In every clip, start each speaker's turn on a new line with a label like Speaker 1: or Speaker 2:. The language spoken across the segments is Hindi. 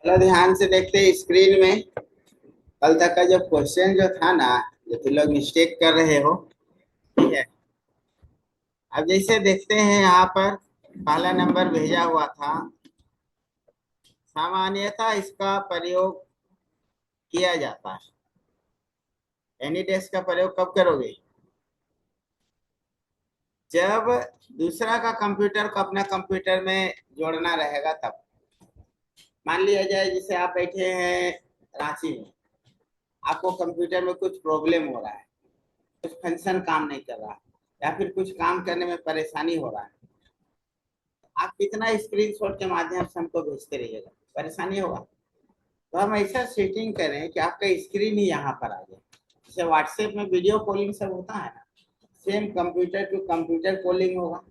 Speaker 1: चलो ध्यान से देखते हैं स्क्रीन में। कल तक का जो क्वेश्चन जो था ना, जो तुम लोग मिस्टेक कर रहे हो, ठीक है। अब जैसे देखते हैं यहाँ पर पहला नंबर भेजा हुआ था। सामान्यतः इसका प्रयोग किया जाता है। एनी डेस्क का प्रयोग कब करोगे? जब दूसरा का कंप्यूटर को अपना कंप्यूटर में जोड़ना रहेगा तब। मान लिया जाए जैसे आप बैठे हैं रांची में, आपको कंप्यूटर में कुछ प्रॉब्लम हो रहा है, कुछ फंक्शन काम नहीं कर रहा है, या फिर कुछ काम करने में परेशानी हो रहा है। आप कितना स्क्रीनशॉट के माध्यम से हमको भेजते रहिएगा, परेशानी होगा। तो हम ऐसा सेटिंग करें कि आपका स्क्रीन ही यहाँ पर आ जाए। जैसे व्हाट्सएप में वीडियो कॉलिंग सब होता है ना, same computer to computer calling होगा,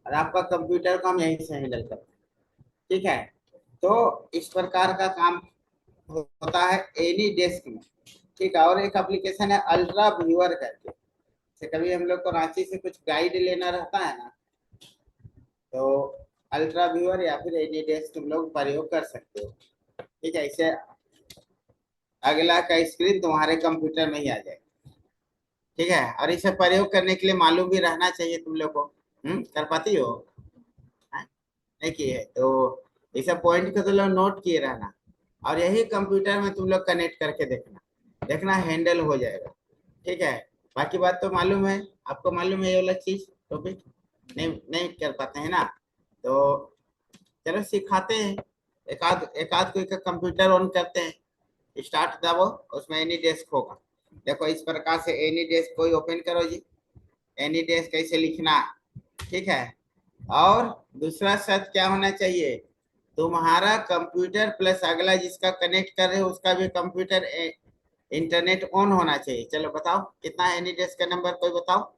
Speaker 1: और आपका कंप्यूटर को हम यहीं से हैंडल करते हैं। ठीक है। तो इस प्रकार का काम होता है एनी डेस्क में। ठीक है। और एक एप्लीकेशन है अल्ट्रा व्यूअर करके। जैसे कभी हम लोग को रांची से कुछ गाइड लेना रहता है ना, तो अल्ट्रा व्यूअर या फिर एनी डेस्क तुम लोग प्रयोग कर सकते हो। ठीक है। इसे अगला का स्क्रीन तुम्हारे कंप्यूटर में ही आ जाएगा। ठीक है। और इसे प्रयोग करने के लिए मालूम भी रहना चाहिए तुम लोग को। कर पाती हो? हाँ? नहीं की है तो इसे पॉइंट को तुम लोग नोट किए रहना, और यही कंप्यूटर में तुम लोग कनेक्ट करके देखना। देखना हैंडल हो जाएगा। ठीक है। बाकी बात तो मालूम है, आपको मालूम है ये वाला चीज टॉपिक। नहीं नहीं कर पाते हैं ना, तो चलो सिखाते हैं। एक आध कोई का कंप्यूटर ऑन करते हैं, स्टार्ट दबाओ, उसमें एनी डेस्क होगा। देखो इस प्रकार से एनी डेस्क कोई ओपन करो जी। एनी डेस्क कैसे लिखना है, ठीक है। और दूसरा शर्त क्या होना चाहिए? तुम्हारा कंप्यूटर प्लस अगला जिसका कनेक्ट कर रहे हो उसका भी कंप्यूटर इंटरनेट ऑन होना चाहिए। चलो बताओ कितना है एनी डेस्क का नंबर, कोई बताओ।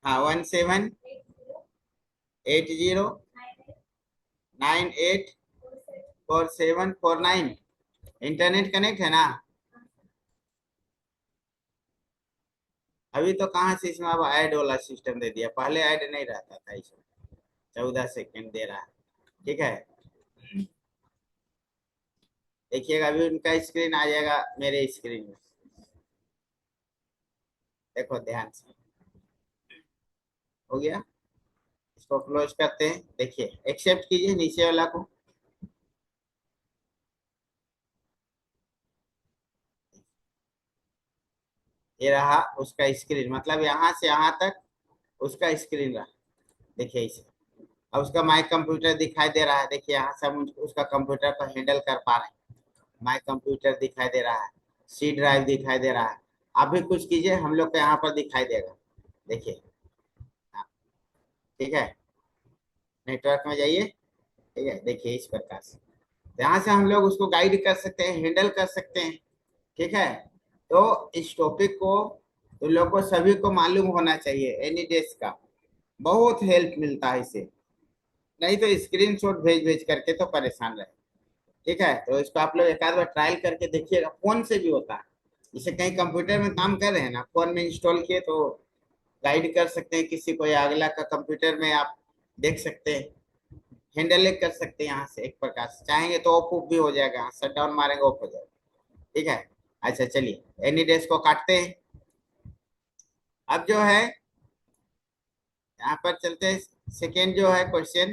Speaker 1: हाँ, 178098474749। इंटरनेट कनेक्ट है ना? अभी तो कहाँ से इसमें अब ऐड वाला सिस्टम दे दिया, पहले ऐड नहीं रहता था इसमें। 14 सेकेंड दे रहा है। ठीक है। देखिएगा अभी उनका स्क्रीन आ जाएगा मेरे स्क्रीन में। देखो ध्यान से, हो गया। इसको क्लोज करते हैं। देखिए एक्सेप्ट कीजिए नीचे वाला को। ये रहा उसका स्क्रीन, मतलब यहाँ से यहाँ तक उसका स्क्रीन रहा। देखिए इसे, अब उसका माई कंप्यूटर दिखाई दे रहा है। देखिए यहाँ से हम उसका कंप्यूटर को हैंडल कर पा रहे हैं। माई कंप्यूटर दिखाई दे रहा है, सी ड्राइव दिखाई दे रहा है। आप भी कुछ कीजिए, हम लोग को यहाँ पर दिखाई देगा। देखिए। हाँ, ठीक है। नेटवर्क में जाइए। ठीक है। देखिए इस प्रकार से यहाँ से हम लोग उसको गाइड कर सकते हैं, हैंडल कर सकते हैं। ठीक है। तो इस टॉपिक को तुम लोग को सभी को मालूम होना चाहिए। एनी डेस्क का बहुत हेल्प मिलता है इससे। नहीं तो स्क्रीन शॉट भेज भेज करके तो परेशान रहे। ठीक है। तो इसको आप लोग एक आध बार ट्रायल करके देखिएगा, फोन से भी होता है। जैसे कहीं कंप्यूटर में काम कर रहे हैं ना, फोन में इंस्टॉल किए तो गाइड कर सकते हैं किसी को, या अगला का कंप्यूटर में आप देख सकते हैं, हैंडल कर सकते हैं यहाँ से। एक प्रकार से चाहेंगे तो ऑफ ऑफ भी हो जाएगा, शट डाउन मारेंगे ऑफ हो जाएगा। ठीक है। अच्छा चलिए एनी डेस्क को काटते हैं। अब जो है यहाँ पर चलते हैं। सेकेंड जो है क्वेश्चन,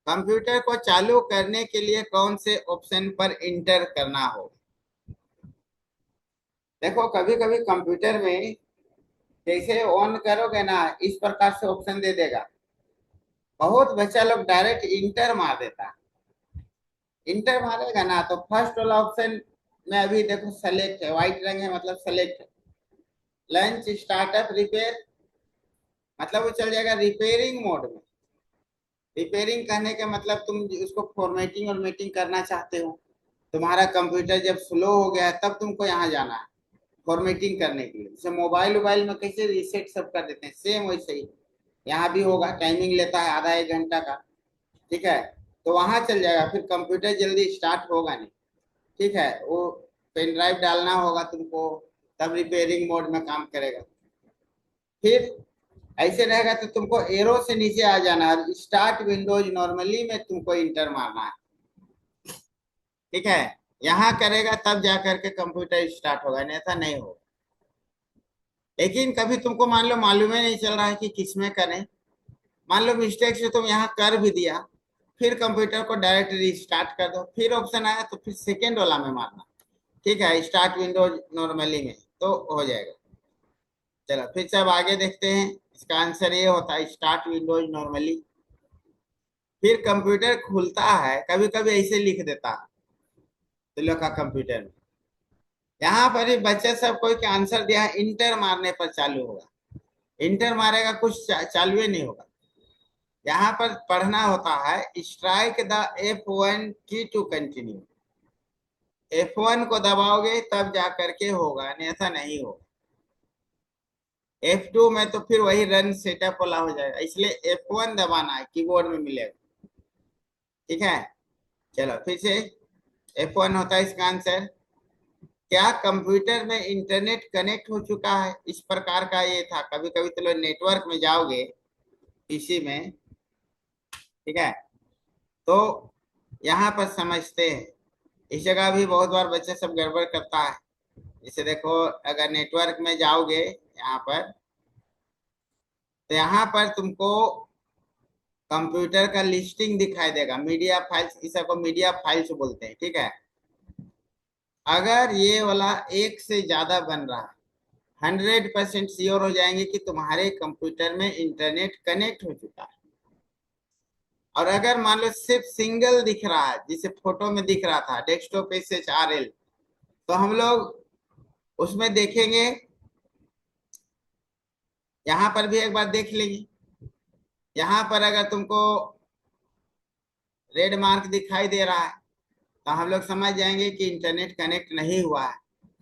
Speaker 1: कंप्यूटर को चालू करने के लिए कौन से ऑप्शन पर इंटर करना हो? देखो कभी कभी कंप्यूटर में जैसे ऑन करोगे ना, इस प्रकार से ऑप्शन दे देगा। बहुत बच्चा लोग डायरेक्ट इंटर मार देता है। इंटर मारेगा ना तो फर्स्ट वाला ऑप्शन में अभी देखो सेलेक्ट है, व्हाइट रंग है मतलब सेलेक्ट है। लंच स्टार्टअप रिपेयर, मतलब वो चल जाएगा रिपेयरिंग मोड में। रिपेयरिंग करने का मतलब तुम उसको फॉर्मेटिंग और मीटिंग करना चाहते हो। तुम्हारा कंप्यूटर जब स्लो हो गया है तब तुमको यहाँ जाना है फॉर्मेटिंग करने के लिए। जैसे मोबाइल वोबाइल में कैसे रीसेट सब कर देते हैं, सेम वैसे ही यहाँ भी होगा। टाइमिंग लेता है आधा एक घंटा का। ठीक है। तो वहां चल जाएगा, फिर कंप्यूटर जल्दी स्टार्ट होगा नहीं। ठीक है। वो पेन ड्राइव डालना होगा तुमको, तब रिपेयरिंग मोड में काम करेगा। फिर ऐसे रहेगा तो तुमको एरो से नीचे आ जाना है, स्टार्ट विंडोज नॉर्मली में तुमको इंटर मारना है। ठीक है, यहाँ करेगा तब जा करके कंप्यूटर स्टार्ट होगा, नहीं ऐसा नहीं होगा। लेकिन कभी तुमको मान लो मालूम ही नहीं चल रहा है कि किसमें करें, मान लो मिस्टेक से तुम यहाँ कर भी दिया, फिर कंप्यूटर को डायरेक्ट रिस्टार्ट कर दो, फिर ऑप्शन आया तो फिर सेकेंड वाला में मारना। ठीक है, स्टार्ट विंडोज नॉर्मली में तो हो जाएगा। चलो फिर से अब आगे देखते हैं, इसका आंसर ये होता है स्टार्ट विंडोज नॉर्मली। फिर कंप्यूटर खुलता है, कभी कभी ऐसे लिख देता है तो लोग का कंप्यूटर में, यहाँ पर ही बच्चे सब कोई के आंसर दिया है इंटर मारने पर चालू होगा। इंटर मारेगा कुछ चालू ही नहीं होगा। यहाँ पर पढ़ना होता है स्ट्राइक द F1 की टू कंटिन्यू। F1 को दबाओगे तब जा करके होगा, नहीं ऐसा नहीं होगा। F2 में तो फिर वही रन सेटअप वाला हो जाएगा, इसलिए F1 दबाना है, कीबोर्ड में मिलेगा। ठीक है, चलो फिर से F1 होता है इसका आंसर। क्या कंप्यूटर में इंटरनेट कनेक्ट हो चुका है, इस प्रकार का ये था। कभी कभी तो लोग नेटवर्क में जाओगे पीसी में, ठीक है, तो यहाँ पर समझते हैं। इस जगह भी बहुत बार बच्चे सब गड़बड़ करता है। जैसे देखो, अगर नेटवर्क में जाओगे यहाँ पर, तो यहाँ पर तुमको कंप्यूटर का लिस्टिंग दिखाई देगा, मीडिया फाइल्स, इस को मीडिया फाइल्स बोलते हैं। ठीक है, अगर ये वाला एक से ज्यादा बन रहा है, 100% श्योर हो जाएंगे कि तुम्हारे कंप्यूटर में इंटरनेट कनेक्ट हो चुका है। और अगर मान लो सिर्फ सिंगल दिख रहा है, जिसे फोटो में दिख रहा था डेस्कटॉप SHRL, तो हम लोग उसमें देखेंगे, यहाँ पर भी एक बार देख लेंगे। यहाँ पर अगर तुमको रेड मार्क दिखाई दे रहा है तो हम लोग समझ जाएंगे कि इंटरनेट कनेक्ट नहीं हुआ है।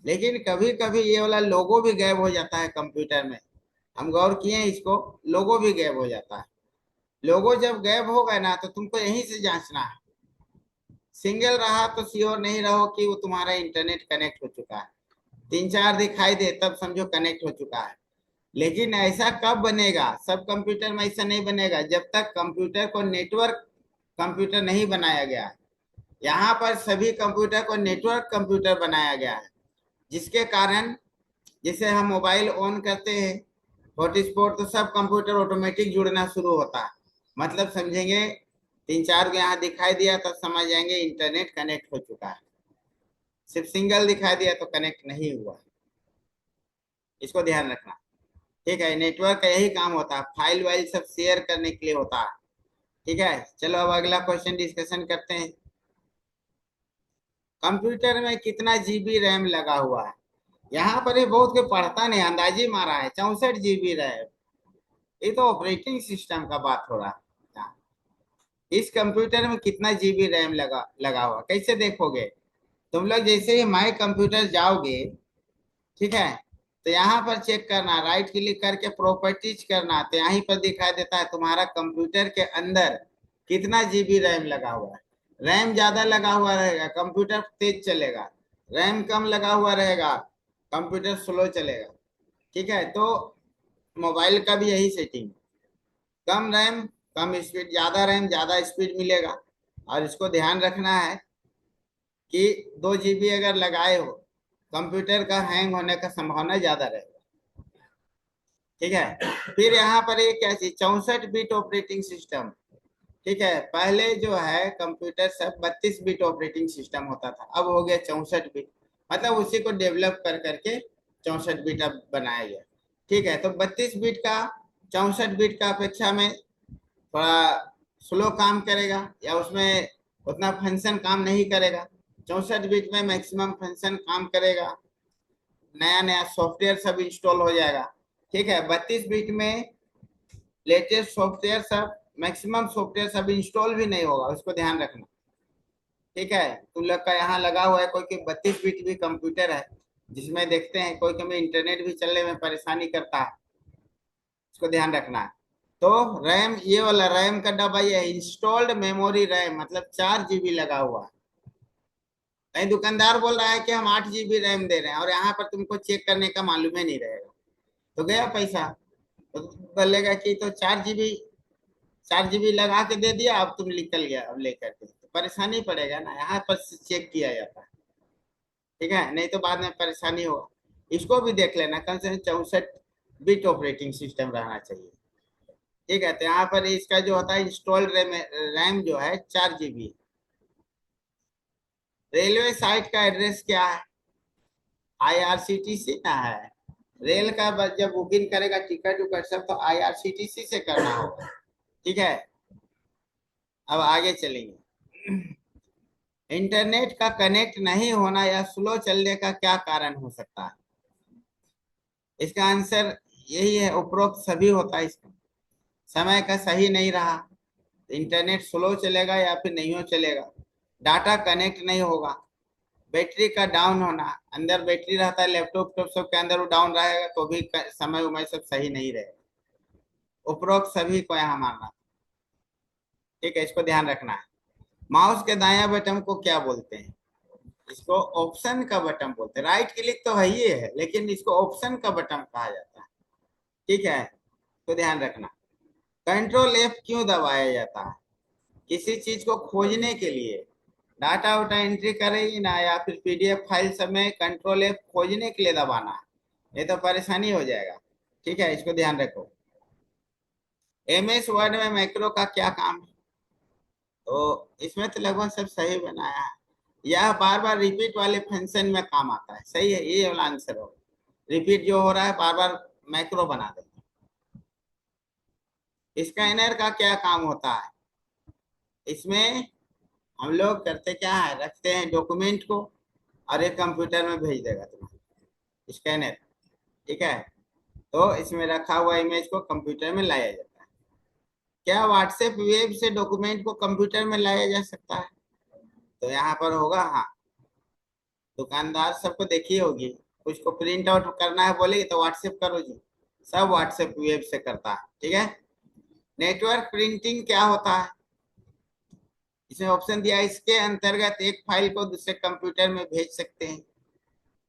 Speaker 1: लेकिन कभी कभी ये वाला लोगो भी गायब हो जाता है कंप्यूटर में, हम गौर किए हैं इसको, लोगो भी गायब हो जाता है। लोगो जब गायब होगा ना तो तुमको यहीं से जांचना है। सिंगल रहा तो श्योर नहीं रहो कि वो तुम्हारा इंटरनेट कनेक्ट हो चुका है, 3-4 दिखाई दे तब समझो कनेक्ट हो चुका है। लेकिन ऐसा कब बनेगा, सब कंप्यूटर में ऐसा नहीं बनेगा जब तक कंप्यूटर को नेटवर्क कंप्यूटर नहीं बनाया गया है। यहाँ पर सभी कंप्यूटर को नेटवर्क कंप्यूटर बनाया गया है, जिसके कारण जैसे हम मोबाइल ऑन करते हैं हॉटस्पॉट, तो सब कंप्यूटर ऑटोमेटिक जुड़ना शुरू होता है। मतलब समझेंगे 3-4 यहाँ दिखाई दिया तो समझ जाएंगे इंटरनेट कनेक्ट हो चुका है। सिर्फ सिंगल दिखाई दिया तो कनेक्ट नहीं हुआ, इसको ध्यान रखना। ठीक है, नेटवर्क का यही काम होता है, फाइल वाइल सब शेयर करने के लिए होता है। ठीक है, चलो अब अगला क्वेश्चन डिस्कशन करते हैं। कंप्यूटर में कितना जीबी रैम लगा हुआ है। यहाँ पर ये बहुत कोई पढ़ता नहीं, अंदाजी मारा है 64 GB रैम। ये तो ऑपरेटिंग सिस्टम का बात हो रहा है। हाँ, इस कंप्यूटर में कितना जीबी रैम लगा लगा हुआ कैसे देखोगे तुम लोग, जैसे ही माई कंप्यूटर जाओगे, ठीक है, तो यहाँ पर चेक करना, राइट क्लिक करके प्रॉपर्टीज करना, तो यहीं पर दिखाई देता है तुम्हारा कंप्यूटर के अंदर कितना जीबी रैम लगा हुआ है। रैम ज्यादा लगा हुआ रहेगा कंप्यूटर तेज चलेगा, रैम कम लगा हुआ रहेगा कंप्यूटर स्लो चलेगा। ठीक है, तो मोबाइल का भी यही सेटिंग, कम रैम कम स्पीड, ज्यादा रैम ज्यादा स्पीड मिलेगा। और इसको ध्यान रखना है कि 2 GB अगर लगाए हो, कंप्यूटर का हैंग होने का संभावना ज्यादा रहेगा। ठीक है, फिर यहाँ पर ये क्या चीज, 64 बिट ऑपरेटिंग सिस्टम। ठीक है, पहले जो है कंप्यूटर सब 32 बिट ऑपरेटिंग सिस्टम होता था, अब हो गया 64 बिट। मतलब उसी को डेवलप कर करके 64 बिट अब बनाया गया। ठीक है, तो 32 बिट का 64 बिट का अपेक्षा में थोड़ा स्लो काम करेगा, या उसमें उतना फंक्शन काम नहीं करेगा। 64 बिट में मैक्सिमम फंक्शन काम करेगा, नया नया सॉफ्टवेयर सब इंस्टॉल हो जाएगा। ठीक है, 32 बिट में लेटेस्ट सॉफ्टवेयर सब, मैक्सिमम सॉफ्टवेयर सब इंस्टॉल भी नहीं होगा, उसको ध्यान रखना। ठीक है, तुम लोग का यहाँ लगा हुआ है कोई कि 32 बिट भी कंप्यूटर है, जिसमें देखते हैं कोई कभी इंटरनेट भी चलने में परेशानी करता है, इसको ध्यान रखना है। तो रैम, ये वाला रैम का डब्बा ये इंस्टॉल्ड मेमोरी रैम, मतलब 4 GB लगा हुआ है। कहीं दुकानदार बोल रहा है कि हम 8 GB रैम दे रहे हैं, और यहाँ पर तुमको चेक करने का मालूम ही नहीं रहेगा, तो गया पैसा। तो बोलेगा कि तो 4 GB लगा के दे दिया, अब तुम निकल गया, अब लेकर के तो परेशानी पड़ेगा ना, यहाँ पर चेक किया जाता है। ठीक है, नहीं तो बाद में परेशानी होगा। इसको भी देख लेना, कम से कम 64 बिट ऑपरेटिंग सिस्टम रहना चाहिए। ठीक है, तो यहाँ पर इसका जो होता है इंस्टॉल्ड रैम जो है 4 GB। रेलवे साइट का एड्रेस क्या है? IRCTC ना है। रेल का जब बुकिंग करेगा टिकट उकट सब, तो IRCTC से करना होगा। ठीक है, अब आगे चलेंगे। इंटरनेट का कनेक्ट नहीं होना या स्लो चलने का क्या कारण हो सकता है? इसका आंसर यही है, उपरोक्त सभी होता है इसका। समय का सही नहीं रहा, इंटरनेट स्लो चलेगा या फिर नहीं हो चलेगा, डाटा कनेक्ट नहीं होगा, बैटरी का डाउन होना, अंदर बैटरी रहता है लैपटॉप टॉप सब के अंदर, वो डाउन रहेगा तो भी समय उमय सब सही नहीं रहेगा। उपरोक्त सभी को यहाँ मानना। ठीक है, इसको ध्यान रखना है। माउस के दायां बटन को क्या बोलते हैं? इसको ऑप्शन का बटन बोलते हैं। राइट क्लिक तो है ही है, लेकिन इसको ऑप्शन का बटन कहा जाता है। ठीक है, तो ध्यान रखना। कंट्रोल F क्यों दबाया जाता है? किसी चीज को खोजने के लिए, डाटा उटा एंट्री करेगी ना, या फिर PDF फाइल सब में कंट्रोल F खोजने के लिए दबाना है, नहीं तो परेशानी हो जाएगा। ठीक है, इसको ध्यान रखो। MS वर्ड में मैक्रो का क्या काम है? तो इसमें तो लगभग सब सही बनाया है। यह बार बार रिपीट वाले फंक्शन में काम आता है। सही है, ये वाला आंसर हो। रिपीट जो हो रहा है बार बार मैक्रो बना देते हैं। स्कैनर का क्या काम होता है? इसमें हम लोग करते क्या है, रखते हैं डॉक्यूमेंट को और एक कंप्यूटर में भेज देगा तुम्हारा स्कैनर। ठीक है, तो इसमें रखा हुआ इमेज को कंप्यूटर में लाया जाता है। क्या व्हाट्सएप वेब से डॉक्यूमेंट को कंप्यूटर में लाया जा सकता है? तो यहाँ पर होगा हाँ। दुकानदार सबको देखी होगी, कुछ को प्रिंट आउट करना है बोलेगी तो व्हाट्सएप करो जी, सब व्हाट्सएप वेब से करता है। ठीक है, नेटवर्क प्रिंटिंग क्या होता है? इसमें ऑप्शन दिया है, इसके अंतर्गत एक फाइल को दूसरे कंप्यूटर में भेज सकते हैं।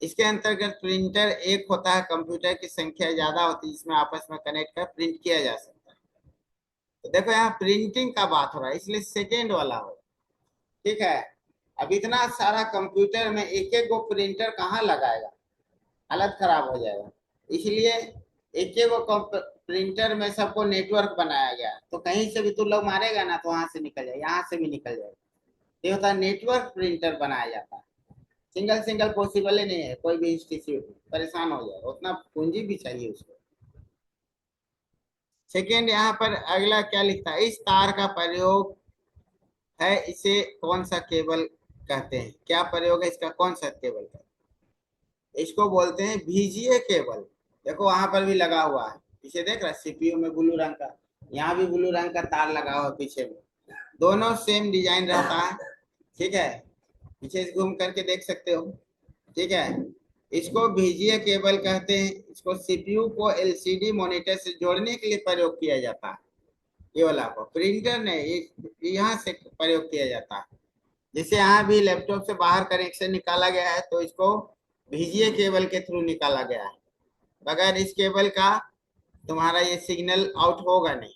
Speaker 1: इसके अंतर्गत प्रिंटर एक होता है, कंप्यूटर की संख्या ज्यादा होती है जिसमें आपस में कनेक्ट कर प्रिंट किया जा सकता है। तो देखो यहाँ प्रिंटिंग का बात हो रहा है, इसलिए सेकेंड वाला हो। ठीक है, अब इतना सारा कंप्यूटर में एक एक गो प्रिंटर कहाँ लगाएगा, हालत खराब हो जाएगा। इसलिए एक एक गो प्रिंटर में सबको नेटवर्क बनाया गया, तो कहीं से भी तू लोग मारेगा ना तो वहां से निकल जाएगा, यहाँ से भी निकल जाएगा। ये होता है नेटवर्क प्रिंटर बनाया जाता है। सिंगल सिंगल पॉसिबल ही नहीं है, कोई भी इंस्टीट्यूट परेशान हो जाएगा, उतना पूंजी भी चाहिए उसको। सेकेंड, यहाँ पर अगला क्या लिखता है, इस तार का प्रयोग है, इसे कौन सा केबल कहते हैं? क्या प्रयोग है इसका, कौन सा केबल कहते हैं? इसको बोलते हैं VGA केबल। देखो वहां पर भी लगा हुआ है, पीछे देख रहा है CPU में ब्लू रंग का, यहाँ भी ब्लू रंग का तार लगा हुआ है पीछे में, दोनों सेम डिजाइन रहता है। ठीक है, पीछे से घूम करके देख सकते हो। ठीक है, इसको VGA केबल कहते हैं। इसको CPU को LCD मॉनिटर से जोड़ने के लिए प्रयोग किया जाता है। ये वाला को प्रिंटर ने यहाँ से प्रयोग किया जाता है। जैसे यहाँ भी लैपटॉप से बाहर कनेक्शन निकाला गया है, तो इसको VGA केबल के थ्रू निकाला गया है। बगैर इस केबल का तुम्हारा ये सिग्नल आउट होगा नहीं।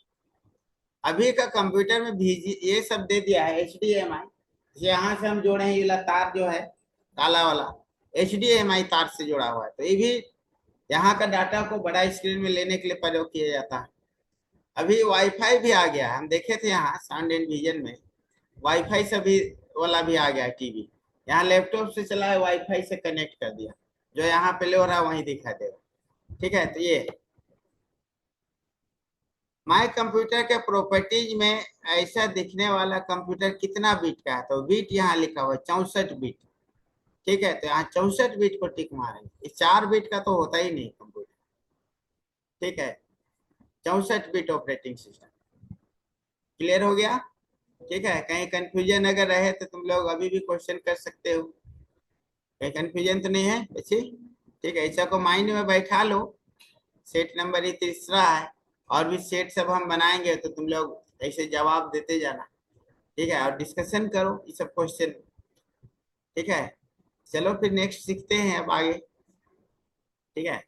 Speaker 1: अभी का कंप्यूटर में ये सब दे दिया है HDMI। यहाँ से हम जोड़े हैं, ये वाला तार जो है काला वाला HDMI तार से जुड़ा हुआ है, तो ये भी यहाँ का डाटा को बड़ा स्क्रीन में लेने के लिए प्रयोग किया जाता है। अभी वाईफाई भी आ गया है, हम देखे थे यहाँ साउंड एंड विजन में, वाईफाई से भी वाला भी आ गया है टीवी। यहाँ लैपटॉप से चला है, वाईफाई से कनेक्ट कर दिया, जो यहाँ पे ले हो रहा है वहीं दिखा देगा। ठीक है, तो ये माय कंप्यूटर के प्रॉपर्टीज में ऐसा दिखने वाला कंप्यूटर कितना बिट का है? तो बिट यहाँ लिखा हुआ है 64 बिट। ठीक है, तो यहाँ 64 बिट को टिक मारेंगे, 4 बिट का तो होता ही नहीं कंप्यूटर। ठीक है, 64 बिट ऑपरेटिंग सिस्टम। क्लियर हो गया? ठीक है, कहीं कंफ्यूजन अगर रहे तो तुम लोग अभी भी क्वेश्चन कर सकते हो, कहीं कंफ्यूजन तो नहीं है बच्चे? ठीक है, ऐसा को माइंड में बैठा लो। सेट नंबर ये तीसरा है, और भी सेट सब हम बनाएंगे तो तुम लोग ऐसे जवाब देते जाना। ठीक है, और डिस्कशन करो ये सब क्वेश्चन। ठीक है, चलो फिर नेक्स्ट सीखते हैं अब आगे। ठीक है।